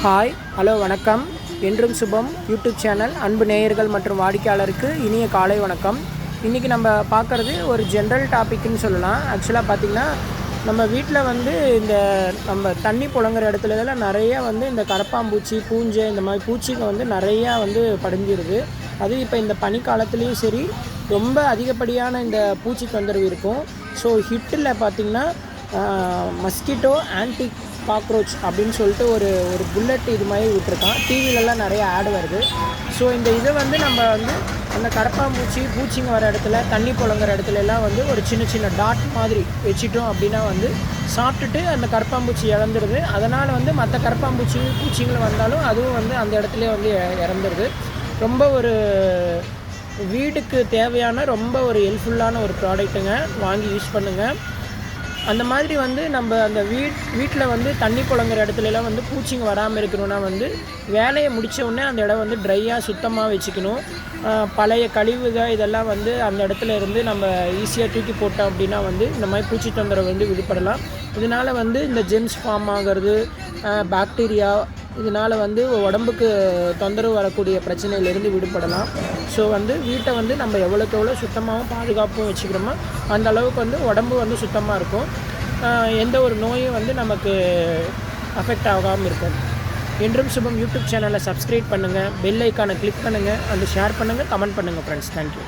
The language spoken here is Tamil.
ஹாய் ஹலோ வணக்கம். என்றும் சுபம் யூடியூப் சேனல் அன்பு நேயர்கள் மற்றும் வாடிக்கையாளருக்கு இனிய காலை வணக்கம். இன்றைக்கி நம்ம பார்க்குறது ஒரு ஜென்ரல் டாபிக்னு சொல்லலாம். ஆக்சுவலாக பார்த்திங்கன்னா நம்ம வீட்டில் இந்த நம்ம தண்ணி புழங்குற இடத்துலலாம் நிறையா இந்த கரப்பாம்பூச்சி, பூஞ்சை இந்த மாதிரி பூச்சிங்க நிறையா படிஞ்சிருது. அதுவும் இப்போ இந்த பனிக்காலத்துலேயும் சரி ரொம்ப அதிகப்படியான இந்த பூச்சி தொந்தரவு இருக்கும். ஸோ ஹிட்டில் பார்த்திங்கன்னா மஸ்கிட்டோ ஆன்டி காக்ரோச் அப்படின்னு சொல்லிட்டு ஒரு புல்லட் இது மாதிரி விட்டுருக்கான். டிவிலெலாம் நிறைய ஆடு வருது. ஸோ இந்த இதை நம்ம அந்த கரப்பாம்பூச்சி பூச்சிங்க வர இடத்துல தண்ணி புழங்குற இடத்துலலாம் ஒரு சின்ன சின்ன டாட் மாதிரி வச்சிட்டோம் அப்படின்னா சாப்பிட்டுட்டு அந்த கரப்பாம்பூச்சி இறந்துடுது. அதனால் மற்ற கரப்பாம்பூச்சி பூச்சிங்கள் வந்தாலும் அதுவும் அந்த இடத்துல இறந்துடுது. ரொம்ப ஒரு வீட்டுக்கு தேவையான ரொம்ப ஒரு ஹெல்ப்ஃபுல்லான ஒரு ப்ராடக்ட்டுங்க. வாங்கி யூஸ் பண்ணுங்கள். அந்த மாதிரி நம்ம அந்த வீட்டில் தண்ணி புழங்குற இடத்துலலாம் பூச்சிங்க வராமல் இருக்கணும்னா வேலையை முடித்த உடனே அந்த இடம் ட்ரையாக சுத்தமாக வச்சுக்கணும். பழைய கழிவுகள் இதெல்லாம் அந்த இடத்துல இருந்து நம்ம ஈஸியாக தூக்கி போட்டோம் அப்படின்னா இந்த மாதிரி பூச்சி தொந்தரவு விடுபடலாம். இதனால் இந்த ஜெம்ஸ் ஃபார்ம் ஆகிறது, பாக்டீரியா இதனால் உடம்புக்கு தொந்தரவு வரக்கூடிய பிரச்சனையிலேருந்து விடுபடலாம். ஸோ வீட்டை நம்ம எவ்வளோக்கு எவ்வளோ சுத்தமாகவும் பாதுகாப்பும் வச்சுக்கிறோமோ அந்த அளவுக்கு உடம்பு சுத்தமாக இருக்கும். எந்த ஒரு நோயும் நமக்கு அஃபெக்ட் ஆகாமல் இருக்கும். என்றும் சுபம் யூடியூப் சேனலை சப்ஸ்கிரைப் பண்ணுங்கள், பெல் ஐக்கானை கிளிக் பண்ணுங்கள், ஷேர் பண்ணுங்கள், கமெண்ட் பண்ணுங்கள் ஃப்ரெண்ட்ஸ். தேங்க்யூ.